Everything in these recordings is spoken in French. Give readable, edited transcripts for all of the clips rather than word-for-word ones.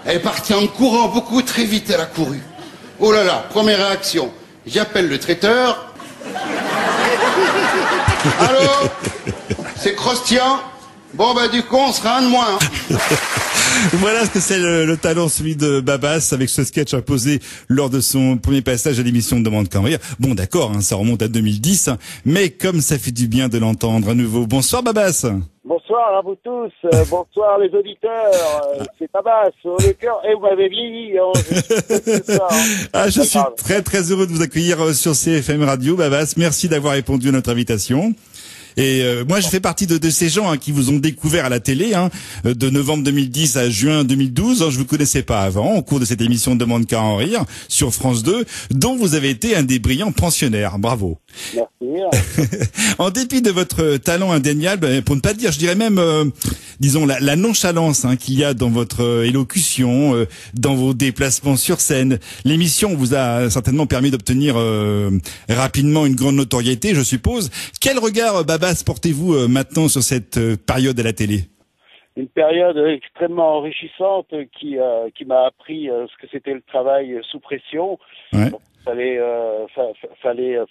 Elle est partie en courant beaucoup, très vite, elle a couru. Oh là là, première réaction. J'appelle le traiteur. Allô? C'est croustillant? Bon, bah, du coup, on sera un de moins. Voilà ce que c'est le talent, celui de Babas, avec ce sketch imposé lors de son premier passage à l'émission de Demande qu'à en rire. Bon, d'accord, ça remonte à 2010, mais comme ça fait du bien de l'entendre à nouveau. Bonsoir Babas. Bonsoir à vous tous, bonsoir les auditeurs, c'est Babas, le cœur, et vous m'avez vieilli, hein, je suis très très heureux de vous accueillir sur CFM Radio, Babas. Merci d'avoir répondu à notre invitation. Et moi, je fais partie de ces gens qui vous ont découvert à la télé, de novembre 2010 à juin 2012. Je vous connaissais pas avant, au cours de cette émission de Demande qu'à en rire sur France 2, dont vous avez été un des brillants pensionnaires. Bravo. Merci. En dépit de votre talent indéniable, pour ne pas dire, je dirais même, disons, la nonchalance qu'il y a dans votre élocution, dans vos déplacements sur scène, l'émission vous a certainement permis d'obtenir rapidement une grande notoriété, je suppose. Quel regard, Babas, portez-vous maintenant sur cette période à la télé? Une période extrêmement enrichissante qui m'a appris ce que c'était le travail sous pression. Ouais. Donc, fallait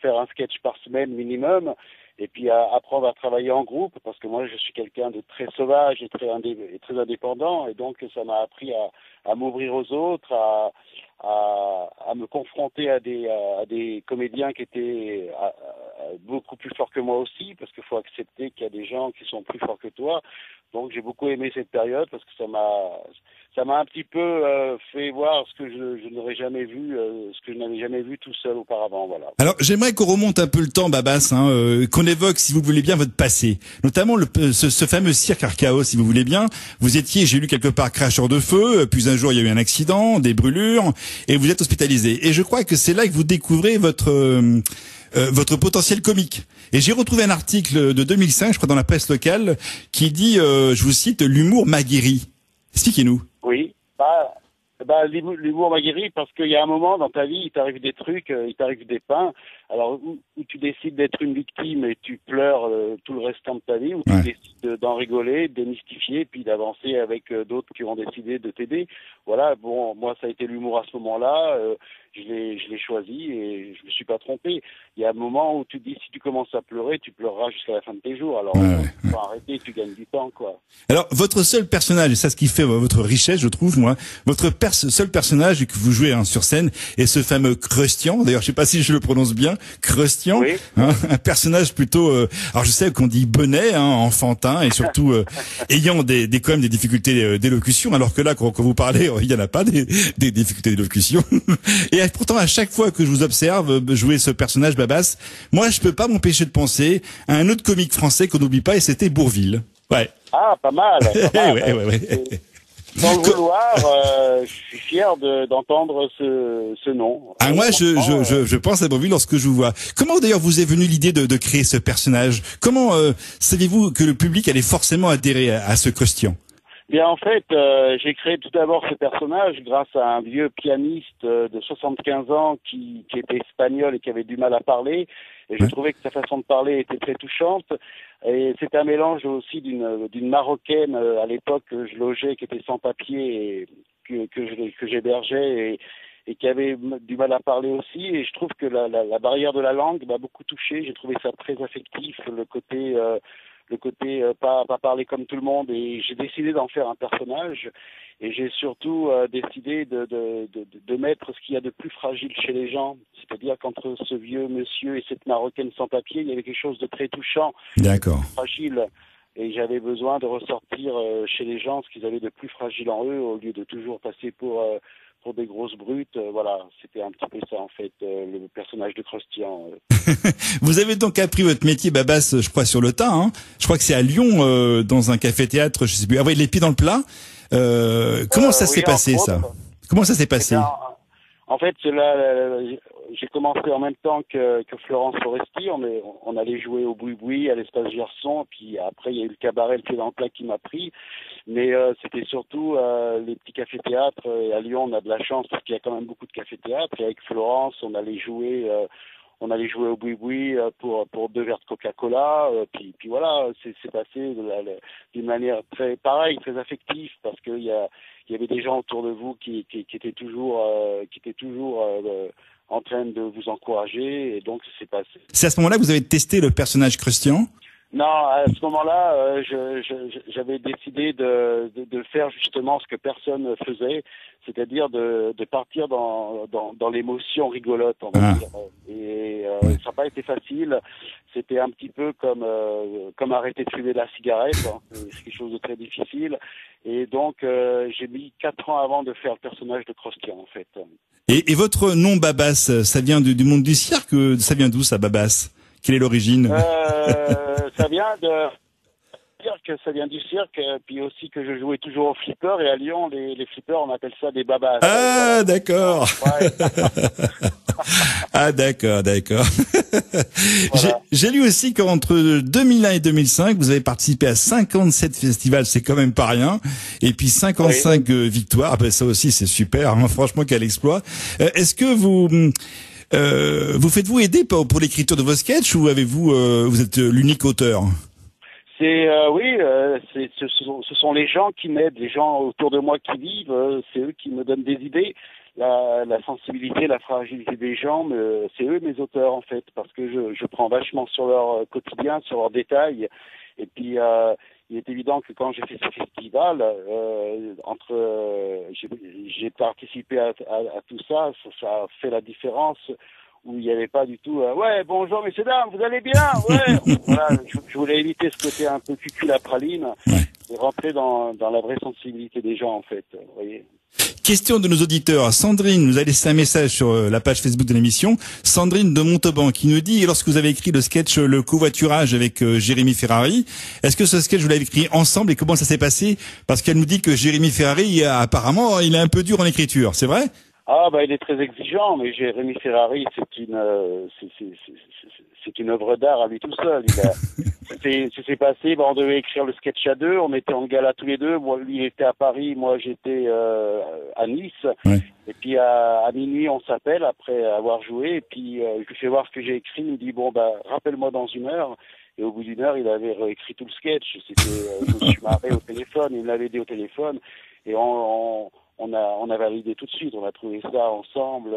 faire un sketch par semaine minimum, et puis apprendre à travailler en groupe, parce que moi je suis quelqu'un de très sauvage et très indépendant, et donc ça m'a appris à m'ouvrir aux autres, à me confronter à des comédiens qui étaient beaucoup plus forts que moi aussi, parce qu'il faut accepter qu'il y a des gens qui sont plus forts que toi. Donc j'ai beaucoup aimé cette période parce que ça m'a un petit peu fait voir ce que je n'aurais jamais vu, ce que je n'avais jamais vu tout seul auparavant. Voilà. Alors j'aimerais qu'on remonte un peu le temps, Babas, qu'on évoque, si vous voulez bien, votre passé, notamment ce fameux cirque Archaos, si vous voulez bien. Vous étiez, j'ai lu quelque part, cracheur de feu, puis un jour il y a eu un accident, des brûlures, et vous êtes hospitalisé. Et je crois que c'est là que vous découvrez votre potentiel comique. Et j'ai retrouvé un article de 2005, je crois, dans la presse locale, qui dit, je vous cite, l'humour m'a guéri. Expliquez-nous. Oui, l'humour m'a guéri parce qu'il y a un moment dans ta vie, il t'arrive des trucs, il t'arrive des pains. Alors, où tu décides d'être une victime et tu pleures tout le restant de ta vie, ou tu décides d'en rigoler, de démystifier, puis d'avancer avec d'autres qui ont décidé de t'aider. Voilà, bon, moi, ça a été l'humour à ce moment-là. Je l'ai choisi et je me suis pas trompé. Il y a un moment où tu te dis, si tu commences à pleurer, tu pleureras jusqu'à la fin de tes jours. Alors, faut arrêter, tu gagnes du temps, quoi. Alors, votre seul personnage, et ça, ce qui fait votre richesse, je trouve, moi, votre seul personnage que vous jouez sur scène est ce fameux Crustian. D'ailleurs, je sais pas si je le prononce bien, Crustian. Oui. Un personnage plutôt, alors je sais qu'on dit benet, enfantin, et surtout ayant quand même des difficultés d'élocution, alors que là, quand vous parlez, il y en a pas des difficultés d'élocution. Et pourtant, à chaque fois que je vous observe jouer ce personnage, Babas, moi, je peux pas m'empêcher de penser à un autre comique français qu'on n'oublie pas, et c'était Bourvil. Ouais. Ah, pas mal. ouais. Sans le vouloir, je suis fier d'entendre ce nom. Moi, je pense à Bourvil lorsque je vous vois. Comment d'ailleurs vous est venue l'idée de créer ce personnage? Comment saviez-vous que le public allait forcément adhérer à ce Crustian? Bien, en fait, j'ai créé tout d'abord ce personnage grâce à un vieux pianiste de 75 ans qui était espagnol et qui avait du mal à parler. Et je trouvais que sa façon de parler était très touchante. Et c'est un mélange aussi d'une Marocaine à l'époque que je logeais, qui était sans papier et que j'hébergeais et qui avait du mal à parler aussi. Et je trouve que la barrière de la langue m'a beaucoup touché. J'ai trouvé ça très affectif, le côté pas parler comme tout le monde, et j'ai décidé d'en faire un personnage, et j'ai surtout décidé de mettre ce qu'il y a de plus fragile chez les gens, c'est-à-dire qu'entre ce vieux monsieur et cette Marocaine sans papier, il y avait quelque chose de très touchant, fragile, et j'avais besoin de ressortir chez les gens ce qu'ils avaient de plus fragile en eux, au lieu de toujours passer pour des grosses brutes. Voilà, c'était un petit peu ça en fait, le personnage de Crustian. Vous avez donc appris votre métier, Babas, je crois, sur le tas. Je crois que c'est à Lyon, dans un café-théâtre, je sais plus. Ah oui, les pieds dans le plat. Comment ça s'est passé, ça? Comment ça s'est passé? En fait, j'ai commencé en même temps que Florence Foresti. On allait jouer au Boui-Boui, à l'Espace Gerson, puis après il y a eu le cabaret Le Pied dans le Plat qui m'a pris. Mais c'était surtout les petits cafés-théâtres. Et à Lyon, on a de la chance parce qu'il y a quand même beaucoup de cafés-théâtres. Et avec Florence, on allait jouer on allait jouer au boui-boui pour 2 verres de Coca-Cola. Puis voilà, c'est passé d'une manière très très affective, parce qu'il y avait des gens autour de vous qui étaient toujours en train de vous encourager, et donc c'est passé. C'est à ce moment-là que vous avez testé le personnage Christian? Non, à ce moment-là, j'avais décidé de faire justement ce que personne ne faisait, c'est-à-dire de partir dans l'émotion rigolote, on va dire. Et ça n'a pas été facile. C'était un petit peu comme arrêter de fumer de la cigarette, hein. C'est quelque chose de très difficile. Et donc, j'ai mis 4 ans avant de faire le personnage de Christian, en fait. Et votre nom Babas, ça vient du monde du cirque? Ça vient d'où, ça, Babas? Quelle est l'origine? Ça vient ça vient du cirque, puis aussi que je jouais toujours au flipper, et à Lyon, les flippers, on appelle ça des babas. Ah, d'accord. Ouais. Ah, d'accord. Voilà. J'ai lu aussi qu'entre 2001 et 2005, vous avez participé à 57 festivals, c'est quand même pas rien. Et puis 55 victoires, ben ça aussi c'est super, hein, franchement quel exploit. Est-ce que vous faites-vous aider pour l'écriture de vos sketchs, ou vous êtes l'unique auteur? Ce sont les gens qui m'aident, les gens autour de moi qui vivent, c'est eux qui me donnent des idées. La sensibilité, la fragilité des gens, c'est eux mes auteurs, en fait, parce que je prends vachement sur leur quotidien, sur leurs détails. Et puis il est évident que quand j'ai fait ce festival, j'ai participé à tout ça, ça a fait la différence, où il n'y avait pas du tout ouais, bonjour messieurs dames, vous allez bien, ouais. Voilà, je voulais éviter ce côté un peu cucul à praline, et rentrer dans la vraie sensibilité des gens, en fait, vous voyez. Question de nos auditeurs. Sandrine nous a laissé un message sur la page Facebook de l'émission. Sandrine de Montauban qui nous dit, lorsque vous avez écrit le sketch Le covoiturage avec Jérémy Ferrari, est-ce que ce sketch vous l'avez écrit ensemble, et comment ça s'est passé? Parce qu'elle nous dit que Jérémy Ferrari, apparemment, il est un peu dur en écriture, c'est vrai? Ah, il est très exigeant, mais Jérémy Ferrari, c'est une œuvre d'art à lui tout seul. Ça s'est passé, on devait écrire le sketch à 2, on était en gala tous les deux. Moi, lui, il était à Paris, moi, j'étais à Nice. Ouais. Et puis à minuit, on s'appelle après avoir joué, et puis je lui fais voir ce que j'ai écrit. Il me dit rappelle-moi dans 1 heure. Et au bout d'1 heure, il avait réécrit tout le sketch. Je me suis marré au téléphone, il me l'avait dit au téléphone, et on a validé tout de suite, on a trouvé ça ensemble.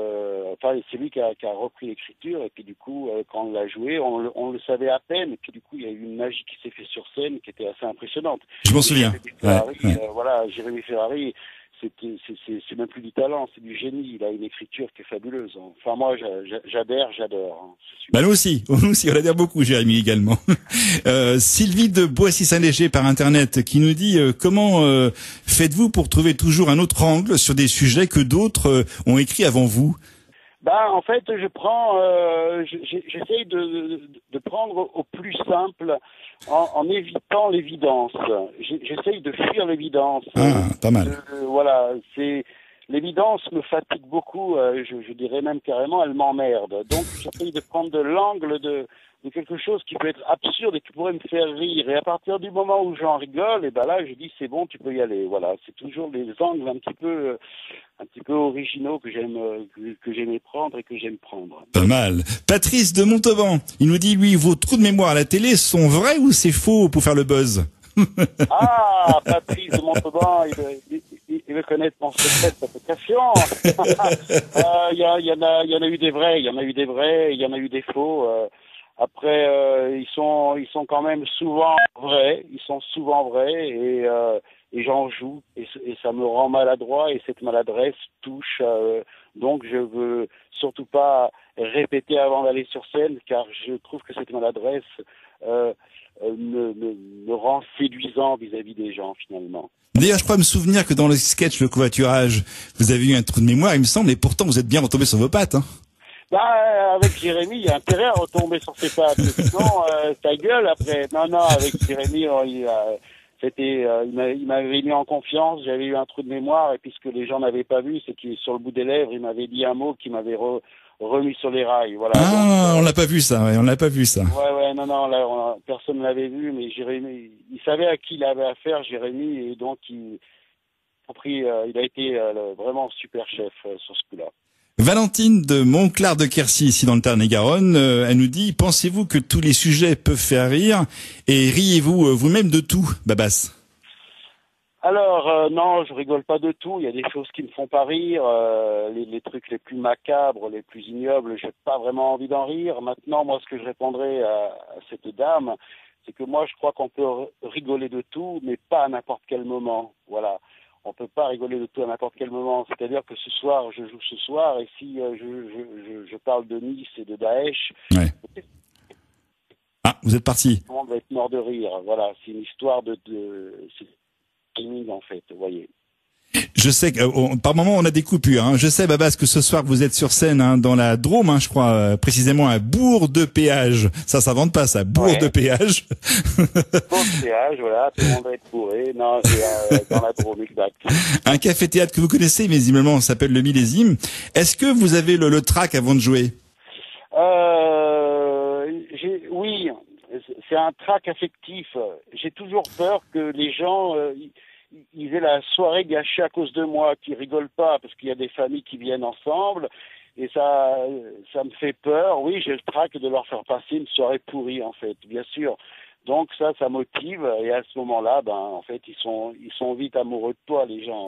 C'est lui qui a repris l'écriture, et puis du coup, quand on l'a joué, on le savait à peine, et puis du coup, il y a eu une magie qui s'est faite sur scène qui était assez impressionnante. Je m'en souviens. Jérémy Ferrari, c'est même plus du talent, c'est du génie. Il a une écriture qui est fabuleuse. Enfin, moi, j'adore. Hein. Nous aussi, on adhère beaucoup, Jérémy également. Sylvie de Boissy-Saint-Léger par Internet qui nous dit comment faites-vous pour trouver toujours un autre angle sur des sujets que d'autres ont écrits avant vous? En fait, j'essaye de prendre au plus simple, en évitant l'évidence. J'essaye de fuir l'évidence. Ah, pas mal. L'évidence me fatigue beaucoup, je dirais même carrément, elle m'emmerde. Donc j'essaye de prendre de l'angle de quelque chose qui peut être absurde et qui pourrait me faire rire. Et à partir du moment où j'en rigole, et là je dis c'est bon, tu peux y aller. Voilà, c'est toujours des angles un petit peu originaux que j'aimais prendre et que j'aime prendre. Pas mal. Patrice de Montauban, il nous dit, lui, vos trous de mémoire à la télé sont vrais ou c'est faux pour faire le buzz? Ah, Patrice de Montauban, il veut connaître mon secret de fabrication. Il y en a eu des vrais, il y en a eu des faux. Après, ils sont quand même souvent vrais, et j'en joue, et ça me rend maladroit, et cette maladresse touche. Donc je veux surtout pas répéter avant d'aller sur scène, car je trouve que cette maladresse me rend séduisant vis-à-vis des gens, finalement. D'ailleurs, je crois me souvenir que dans le sketch Le covoiturage, vous avez eu un trou de mémoire, il me semble, et pourtant vous êtes bien retombé sur vos pattes, hein. Avec Jérémy, il y a intérêt à retomber sur ses pattes. Sinon, ta gueule après. Non, avec Jérémy, il m'avait mis en confiance. J'avais eu un trou de mémoire, et puis ce que les gens n'avaient pas vu, c'est qu'il, sur le bout des lèvres, il m'avait dit un mot qui m'avait remis sur les rails. Voilà. Ah, on l'a pas vu ça. Ouais, non, personne ne l'avait vu, mais Jérémy, il savait à qui il avait affaire, Jérémy, et donc il a été vraiment super chef sur ce coup-là. Valentine de Montclar de Quercy, ici dans le Tarn-et-Garonne, elle nous dit, pensez-vous que tous les sujets peuvent faire rire et riez-vous vous-même de tout, Babas? Alors, non, je rigole pas de tout. Il y a des choses qui me font pas rire. Les trucs les plus macabres, les plus ignobles, j'ai pas vraiment envie d'en rire. Maintenant, moi, ce que je répondrais à cette dame, c'est que moi, je crois qu'on peut rigoler de tout, mais pas à n'importe quel moment. Voilà. On peut pas rigoler de tout à n'importe quel moment. C'est-à-dire que ce soir, je joue ce soir, et si je parle de Nice et de Daesh... Ouais. Ah, vous êtes parti. Tout le monde va être mort de rire. Voilà, c'est une histoire de timing, en fait, vous voyez. Je sais que par moment on a des coupures. Hein. Je sais, Babas, que ce soir vous êtes sur scène dans la Drôme, je crois, précisément à Bourg-de-Péage. Ça s'invente pas, ça. Bourg-de-Péage. Bourg-de-Péage, voilà, tout le monde va être bourré. Non, c'est dans la Drôme, exact. Un café-théâtre que vous connaissez, mais visiblement, ça s'appelle le Millésime. Est-ce que vous avez le trac avant de jouer? Oui, c'est un trac affectif. J'ai toujours peur que les gens ils aient la soirée gâchée à cause de moi, qu'ils rigolent pas, parce qu'il y a des familles qui viennent ensemble, et ça me fait peur. Oui, j'ai le trac de leur faire passer une soirée pourrie, en fait, bien sûr. Donc ça motive, et à ce moment-là, en fait, ils sont vite amoureux de toi, les gens.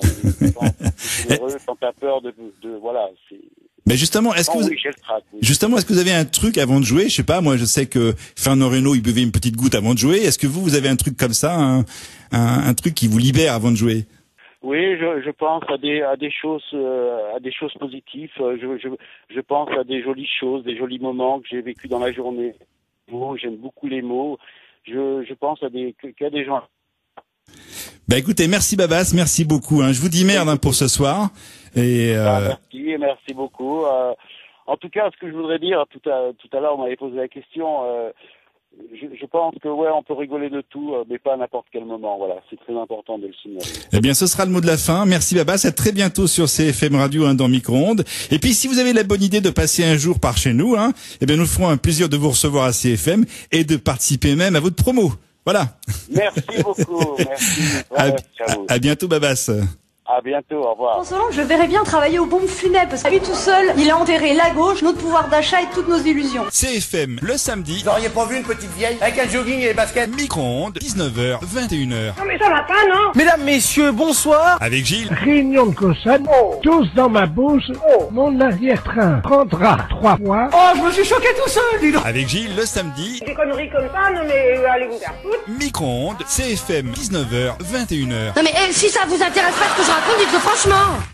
Quand t'as peur de voilà, c'est... Mais justement, est-ce que vous avez un truc avant de jouer? Je sais pas, moi, je sais que Fernand Reynaud, il buvait une petite goutte avant de jouer. Est-ce que vous avez un truc comme ça, un truc qui vous libère avant de jouer? Oui, je pense à des choses positives. Je pense à des jolies choses, des jolis moments que j'ai vécu dans la journée. J'aime beaucoup les mots. Je pense qu'il y a des gens. Bah écoutez, merci Babas, merci beaucoup. Je vous dis merde pour ce soir. Et merci beaucoup. En tout cas, ce que je voudrais dire, tout à l'heure, on m'avait posé la question. Je pense que on peut rigoler de tout, mais pas à n'importe quel moment. Voilà, c'est très important de le signaler. Eh bien, ce sera le mot de la fin. Merci Babas, à très bientôt sur CFM Radio dans Micro-ondes. Et puis, si vous avez la bonne idée de passer un jour par chez nous, eh bien, nous ferons un plaisir de vous recevoir à CFM et de participer même à votre promo. Voilà. Merci beaucoup. Merci. À bientôt, Babas. À bientôt, au revoir. Solange, je verrais bien travailler aux pompes funèbres, parce que lui tout seul, il a enterré la gauche, notre pouvoir d'achat et toutes nos illusions. CFM, le samedi. Vous auriez pas vu une petite vieille avec un jogging et les baskets? Micro-ondes, 19h, 21h. Non mais ça va pas, non? Mesdames, messieurs, bonsoir. Avec Gilles. Réunion de Cossonne, tous dans ma bouche, mon arrière-train prendra 3 fois. Oh, je me suis choqué tout seul, dis donc. Avec Gilles, le samedi. Des conneries comme ça, non mais allez vous faire foutre. Micro-ondes, CFM, 19h, 21h. Non mais si ça vous intéresse pas ce que je raconte, dites-le franchement.